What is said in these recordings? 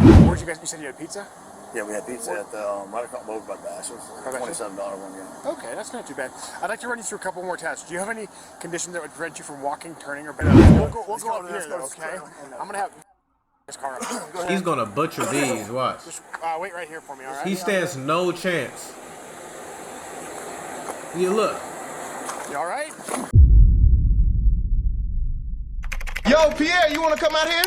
Where'd you guys, you said you had pizza? Yeah, we had pizza at the, right across the road by Bashes. $27 one, yeah. Okay, that's not too bad. I'd like to run you through a couple more tests. Do you have any condition that would prevent you from walking, turning, or bending? We'll go up here, though, okay? I'm going to have this car up. He's going to butcher these, watch. Just wait right here for me, all right? He stands no chance. You look. You all right? Yo, Pierre, you want to come out here?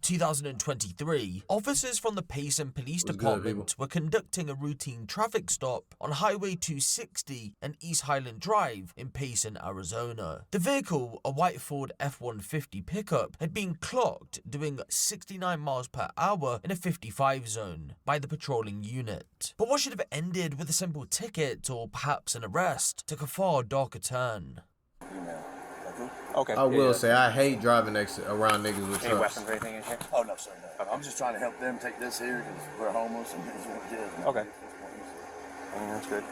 2023, officers from the Payson Police Department were conducting a routine traffic stop on Highway 260 and East Highland Drive in Payson, Arizona. The vehicle, a white Ford F-150 pickup, had been clocked doing 69 miles per hour in a 55 zone by the patrolling unit. But what should have ended with a simple ticket or perhaps an arrest took a far darker turn. Okay. I will say I hate driving around niggas with trucks. Any weapons or anything in here? Oh, no, sir. No. Okay. I'm just trying to help them take this here because we're homeless and it's what it is. Okay. That's good.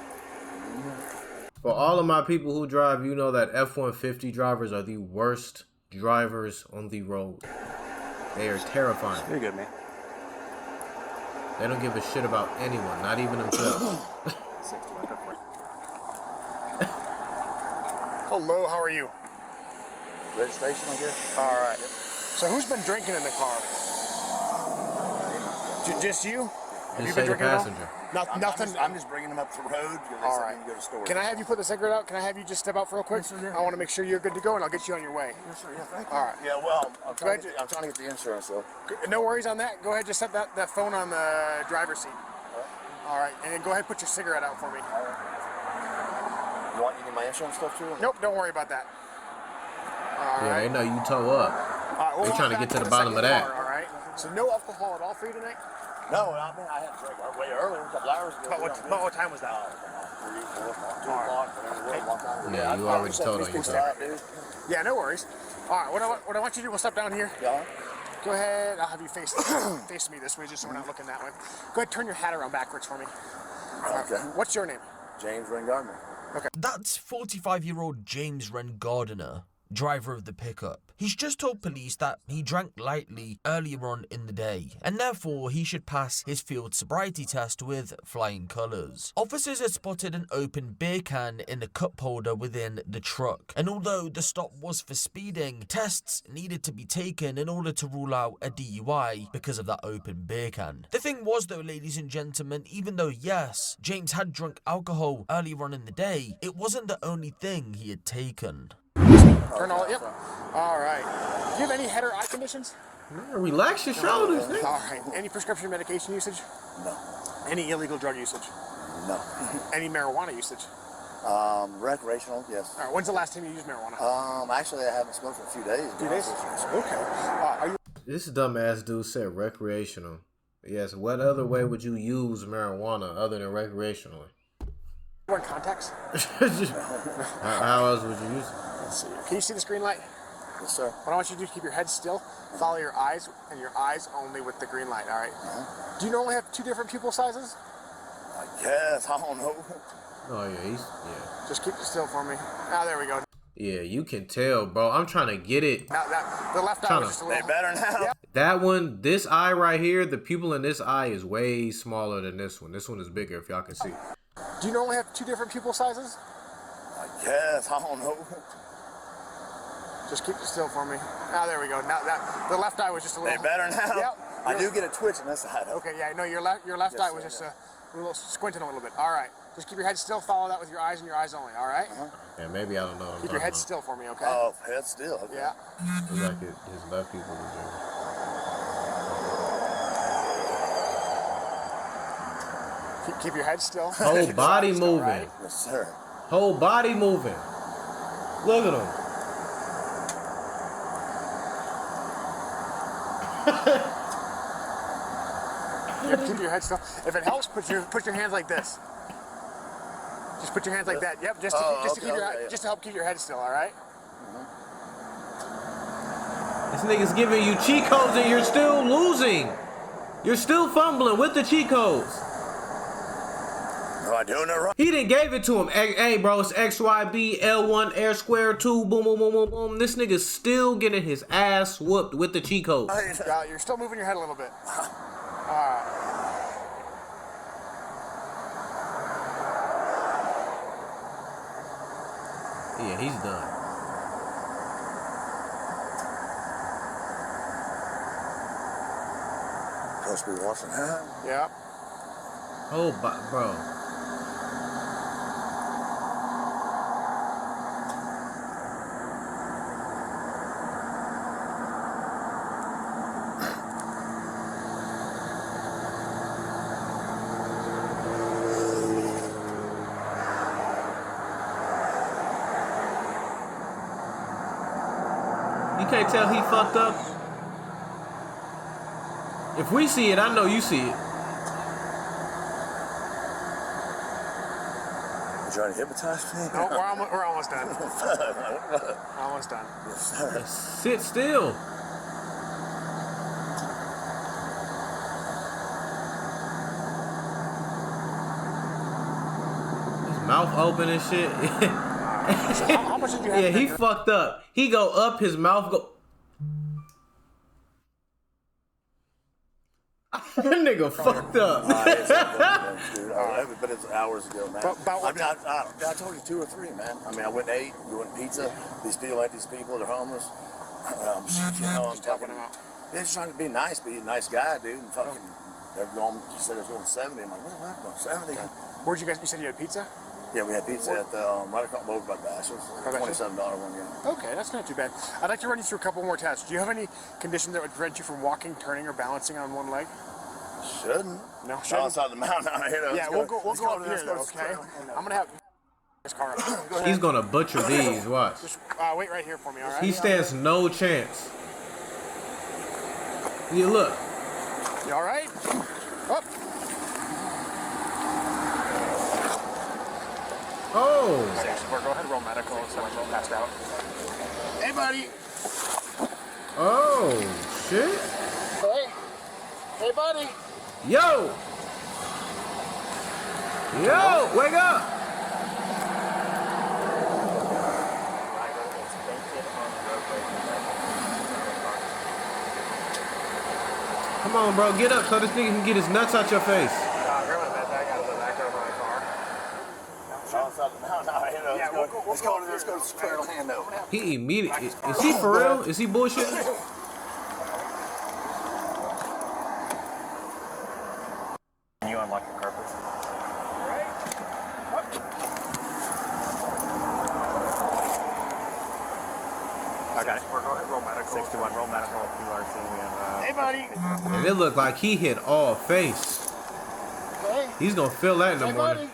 For all of my people who drive, you know that F-150 drivers are the worst drivers on the road. They are terrifying. You're good, man. They don't give a shit about anyone, not even themselves. Hello, how are you? Registration, I guess. All right. So who's been drinking in the car? Just you? Have you been drinking passenger. Nothing. I'm just bringing them up the road. All right. Go to store. Can I have you put the cigarette out? Can I have you just step out for real quick? Yes, sir, yeah. I want to make sure you're good to go, and I'll get you on your way. Yes, sir. Yeah, thank you. All right. Yeah, well, I'm trying to get the insurance, though. No worries on that. Go ahead, just set that phone on the driver's seat. All right. And then go ahead and put your cigarette out for me. All right. You need my insurance stuff, too? Nope, don't worry about that. Yeah, they know you toe up. They're trying to get to the bottom of that. All right. So no alcohol at all for you tonight? No, I mean, I had to drink way earlier, a couple hours ago. About what time was that? 3, 4, 2 o'clock. Yeah, you already told on yourself. Yeah, no worries. All right, what I want you to do, we'll step down here. Yeah. Go ahead, I'll have you face me this way just so we're not looking that way. Go ahead, turn your hat around backwards for me. Okay. What's your name? James Wren Gardner. Okay. That's 45-year-old James Wren Gardner, driver of the pickup. He's just told police that he drank lightly earlier on in the day, and therefore he should pass his field sobriety test with flying colours. Officers had spotted an open beer can in the cup holder within the truck, and although the stop was for speeding, tests needed to be taken in order to rule out a DUI because of that open beer can. The thing was though, ladies and gentlemen, even though yes, James had drunk alcohol earlier on in the day, it wasn't the only thing he had taken. Turn all, yep. All right. Do you have any head or eye conditions? Relax your shoulders, nigga. All right. Any prescription medication usage? No. Any illegal drug usage? No. Any marijuana usage? Recreational, yes. All right. When's the last time you used marijuana? Actually, I haven't smoked for a few days. A few days? Okay. Are you This dumbass dude said recreational. Yes, what other way would you use marijuana other than recreationally? wearing contacts? How else would you use it? Let's see. Can you see this green light? Yes, sir. What I want you to do is keep your head still, follow your eyes, and your eyes only with the green light, all right? Do you normally have 2 different pupil sizes? I guess. I don't know. Oh, yeah, Just keep it still for me. Ah, there we go. Yeah, you can tell, bro. I'm trying to get it. Now, the left eye was just a little... They better now. Yeah. That one, this eye right here, the pupil in this eye is way smaller than this one. This one is bigger, if y'all can see. Do you normally have 2 different pupil sizes? I guess. I don't know. Just keep it still for me. Ah, there we go. Now the left eye was just a little... They better now. Yep. I do get a twitch on this side. Okay, yeah, no, your left eye was just a little squinting a little bit. All right. Just keep your head still. Follow that with your eyes and your eyes only. All right. Yeah, maybe I don't know. Keep your head still for me, okay? Oh, head still. Okay. Yeah. It's like his left pupil was there. Keep your head still. Whole body moving. Right? Yes, sir. Whole body moving. Look at him. Keep your head still. If it helps, put your hands like this. Just put your hands like that. Yep. Just to help keep your head still. All right. This nigga's giving you cheat codes and you're still losing. You're still fumbling with the cheat codes. Am I doing it right? He didn't gave it to him. Hey, bro, it's XYB, L1, air square 2, boom, boom, boom, boom, boom. This nigga's still getting his ass whooped with the cheat code. Yeah, you're still moving your head a little bit. Yeah, he's done. Supposed to be watching that? Yeah. Oh, bro. You can't tell he fucked up. If we see it, I know you see it. You trying to hypnotize me? No, we're almost done. Almost done. Yes, sir. Sit still. His mouth open and shit. So how much did you have? Yeah, he fucked up. He go up, his mouth go. That nigga fucked up. It's but it's hours ago, man. I told you 2 or 3, man. I mean, I went and ate. We went pizza. These people, they're homeless. I'm talking about. They're just trying to be nice, be a nice guy, dude. And fucking, they're going. You said it was going 70. I'm like, what? 70? Where'd you guys? You said you had pizza? Yeah, we had pizza at the right across over by Bashers. $27 one, yeah. Okay, that's not too bad. I'd like to run you through a couple more tests. Do you have any condition that would prevent you from walking, turning, or balancing on one leg? Shouldn't. No, shouldn't. Outside the mountain out here. Yeah, we'll go up here, though, okay? I'm going to have this car up. He's gonna butcher these, watch. Just wait right here for me, all right? He stands no chance. Yeah, look. You all right? Up. Oh. Go ahead, roll medical instead of roll passed out. Hey, buddy. Oh, shit. Hey. Hey, buddy. Yo. Yo, wake up. Come on, bro, get up so this nigga can get his nuts out your face. Let's go to Square Orlando. He immediately, is he for real? Is he bullshitting? Can you unlock your carpet? Okay. We're going to roll medical. 61, roll medical, QRC. We have, hey, buddy. And it looked like he hit all face. Hey. He's gonna feel that in the morning. Buddy.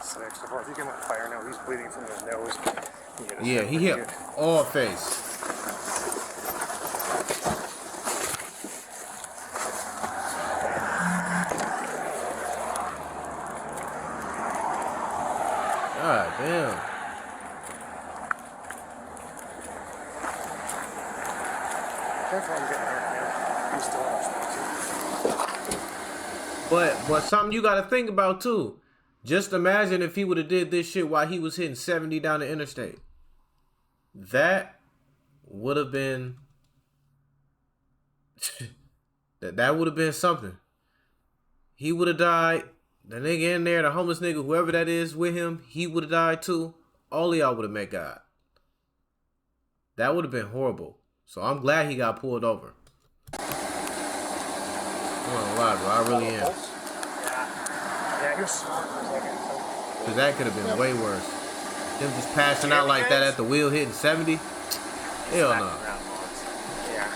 64. If you can let fire know he's bleeding from his nose. Yeah, he hit all face. God damn. Careful, I'm getting hurt, man. He's still unresponsive. But something you gotta think about too. Just imagine if he would have did this shit while he was hitting 70 down the interstate. That would have been that would have been something. He would have died. The nigga in there, the homeless nigga, whoever that is with him, he would have died too. All of y'all would have met God. That would have been horrible. So I'm glad he got pulled over. I'm not gonna lie, bro. I really am. Yeah, he was smart for a second. Because that could have been way worse. Him just passing out like that at the wheel hitting 70? Hell no. Yeah.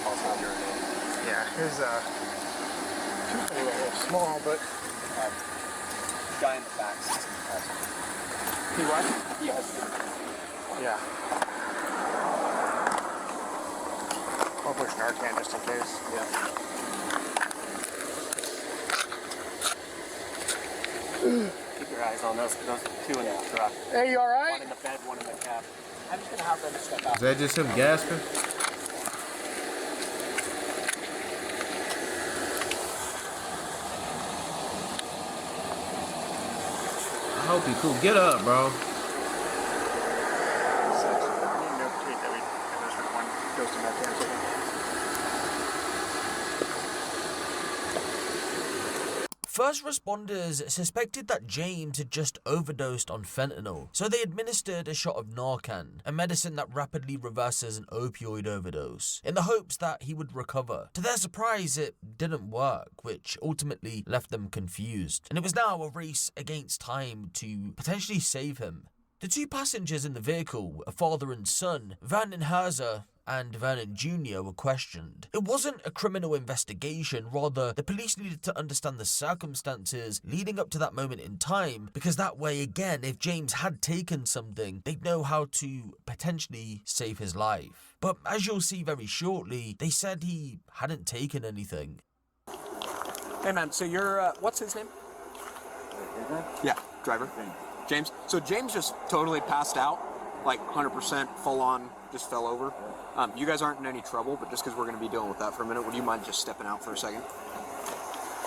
Also urinating. Yeah, his tooth was a little small, but Guy in the back. he what? Yes. Yeah. I'll push Narcan just in case. Yeah. Keep your eyes on those 2 in the truck. Hey, you all right? 1 in the bed, 1 in the cab. I'm just gonna have them step out. Is that just him gasping? hope he cool. Get up, bro. First responders suspected that James had just overdosed on fentanyl, so they administered a shot of Narcan, a medicine that rapidly reverses an opioid overdose, in the hopes that he would recover. To their surprise, it didn't work, which ultimately left them confused, and it was now a race against time to potentially save him. The two passengers in the vehicle, a father and son, Vernon Herzer and Vernon Jr. were questioned. It wasn't a criminal investigation, rather the police needed to understand the circumstances leading up to that moment in time, because that way, again, if James had taken something, they'd know how to potentially save his life. But as you'll see very shortly, they said he hadn't taken anything. Hey man, so you're, what's his name? Yeah, driver. James. So James just totally passed out, like 100% full on, just fell over. You guys aren't in any trouble, but just because we're going to be dealing with that for a minute, would you mind just stepping out for a second?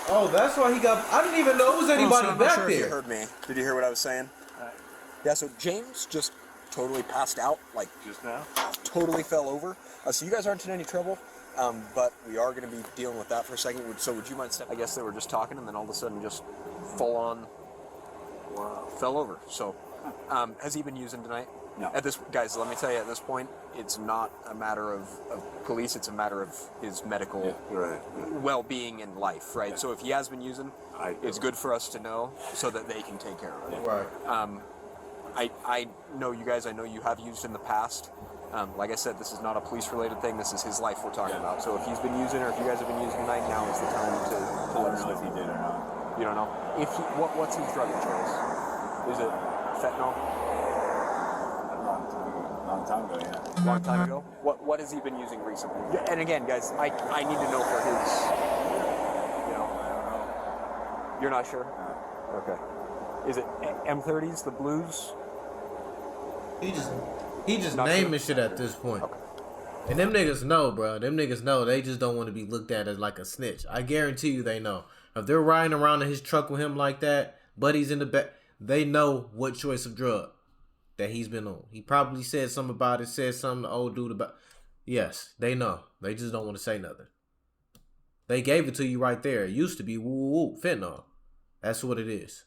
Oh, that's why he got... I didn't even know it was anybody I'm back not sure there. If you heard me. Did you hear what I was saying? Yeah, so James just totally passed out, like... Just now? Totally fell over. So you guys aren't in any trouble, but we are going to be dealing with that for a second. So would you mind stepping... I guess they were just talking, and then all of a sudden just full on... Wow. Fell over. So, has he been using tonight? No. Guys, let me tell you, at this point, it's not a matter of police, it's a matter of his medical well-being and life, right? Yeah. So if he has been using, it's good for us to know so that they can take care of it. Right. I know you guys, I know you have used in the past. Like I said, this is not a police-related thing, this is his life we're talking about. So if he's been using, or if you guys have been using tonight, now is the time to let us know. If he did or not. You don't know? What's his drug of choice? Is it fentanyl? Long time ago, yeah. Long time ago? What has he been using recently? And again, guys, I need to know for his, you know. You're not sure? No. Okay. Is it M30s, the blues? He just naming shit at this point. Okay. And them niggas know, bro. Them niggas know. They just don't want to be looked at as like a snitch. I guarantee you they know. If they're riding around in his truck with him like that, buddies in the back, they know what choice of drug that he's been on. He probably said something about it, said something to old dude about. Yes, they know. They just don't want to say nothing. They gave it to you right there. It used to be woo fentanyl. That's what it is.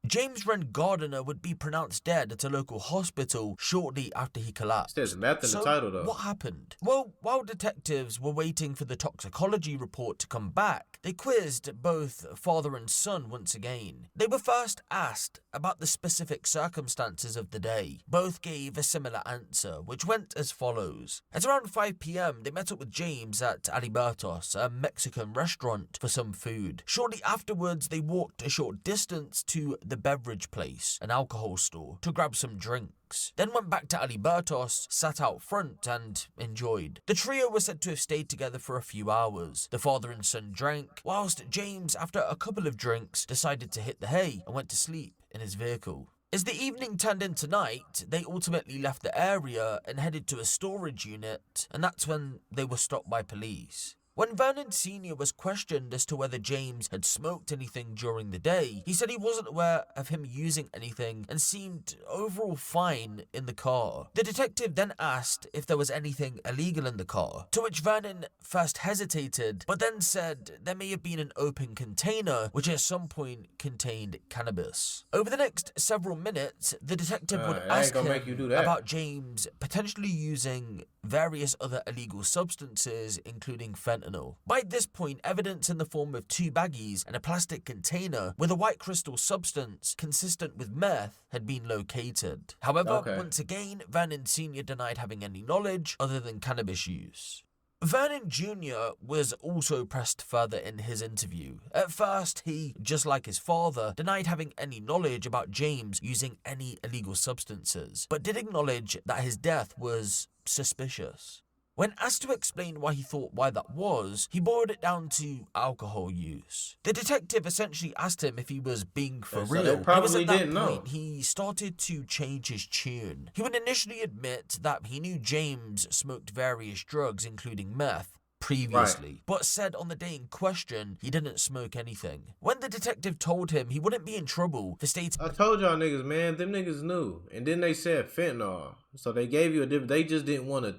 James Wren Gardiner would be pronounced dead at a local hospital shortly after he collapsed. There's meth in the title, though. What happened? Well, while detectives were waiting for the toxicology report to come back, they quizzed both father and son once again. They were first asked about the specific circumstances of the day. Both gave a similar answer, which went as follows. At around 5 p.m, they met up with James at Alibertos, a Mexican restaurant, for some food. Shortly afterwards, they walked a short distance to the beverage place, an alcohol store, to grab some drinks. Then went back to Alibertos, sat out front and enjoyed. The trio were said to have stayed together for a few hours. The father and son drank, whilst James, after a couple of drinks, decided to hit the hay and went to sleep in his vehicle. As the evening turned into night, they ultimately left the area and headed to a storage unit, and that's when they were stopped by police. When Vernon Sr. was questioned as to whether James had smoked anything during the day, he said he wasn't aware of him using anything and seemed overall fine in the car. The detective then asked if there was anything illegal in the car, to which Vernon first hesitated, but then said there may have been an open container which at some point contained cannabis. Over the next several minutes, the detective would ask him about James potentially using various other illegal substances, including fentanyl. By this point, evidence in the form of 2 baggies and a plastic container with a white crystal substance consistent with meth had been located. However, once again, Vernon Sr. denied having any knowledge other than cannabis use. Vernon Jr. was also pressed further in his interview. At first, he, just like his father, denied having any knowledge about James using any illegal substances, but did acknowledge that his death was suspicious. When asked to explain why he thought that was, he boiled it down to alcohol use. The detective essentially asked him if he was being for real. They probably didn't know. He started to change his tune. He would initially admit that he knew James smoked various drugs, including meth, previously, but said on the day in question he didn't smoke anything. When the detective told him he wouldn't be in trouble for stating, I told y'all niggas, man, them niggas knew. And then they said fentanyl. So they gave you a different, they just didn't want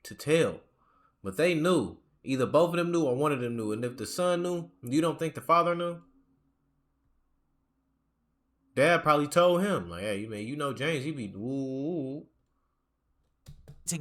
to tell. But they knew. Either both of them knew or one of them knew. And if the son knew, you don't think the father knew? Dad probably told him, like, hey, man, you know James, he be woo.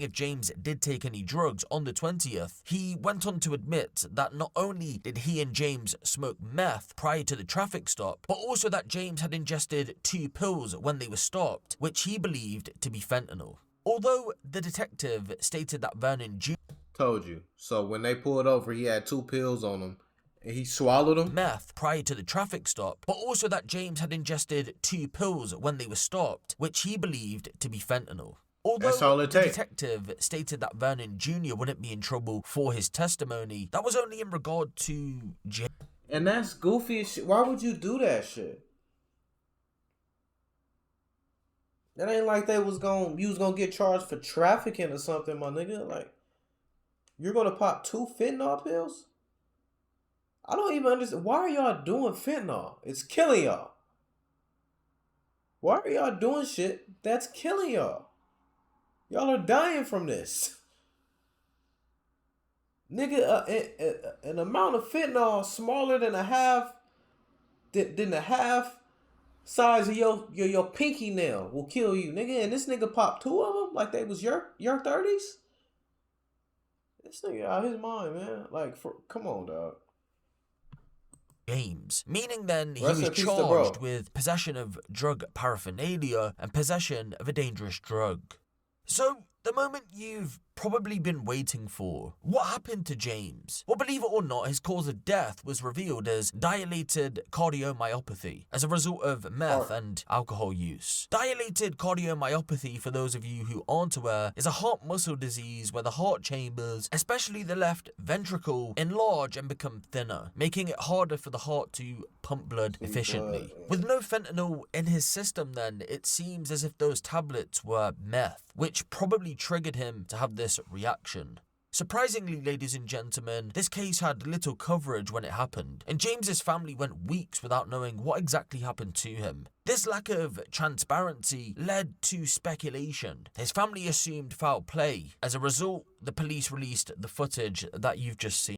if James did take any drugs on the 20th, he went on to admit that not only did he and James smoke meth prior to the traffic stop, but also that James had ingested 2 pills when they were stopped, which he believed to be fentanyl. Although the detective stated that Vernon Jr. told you. So when they pulled over, he had 2 pills on him. And he swallowed them? Meth prior to the traffic stop, but also that James had ingested 2 pills when they were stopped, which he believed to be fentanyl. Although the detective stated that Vernon Jr. wouldn't be in trouble for his testimony, that was only in regard to James. And that's goofy as shit. Why would you do that shit? That ain't like you was gonna get charged for trafficking or something, my nigga. Like, you're gonna pop 2 fentanyl pills? I don't even understand. Why are y'all doing fentanyl? It's killing y'all. Why are y'all doing shit that's killing y'all? Y'all are dying from this. Nigga, an amount of fentanyl smaller than a half, than the half size of your pinky nail will kill you, nigga. And this nigga popped 2 of them like they was your 30s. This nigga out his mind, man. Like, come on, dog. James, meaning then he was charged with possession of drug paraphernalia and possession of a dangerous drug. So, the moment you've probably been waiting for. What happened to James? Well, believe it or not, his cause of death was revealed as dilated cardiomyopathy as a result of meth and alcohol use. Dilated cardiomyopathy, for those of you who aren't aware, is a heart muscle disease where the heart chambers, especially the left ventricle, enlarge and become thinner, making it harder for the heart to pump blood efficiently. With no fentanyl in his system then, it seems as if those tablets were meth, which probably triggered him to have this reaction. Surprisingly, ladies and gentlemen, this case had little coverage when it happened, and James's family went weeks without knowing what exactly happened to him. This lack of transparency led to speculation. His family assumed foul play. As a result, the police released the footage that you've just seen.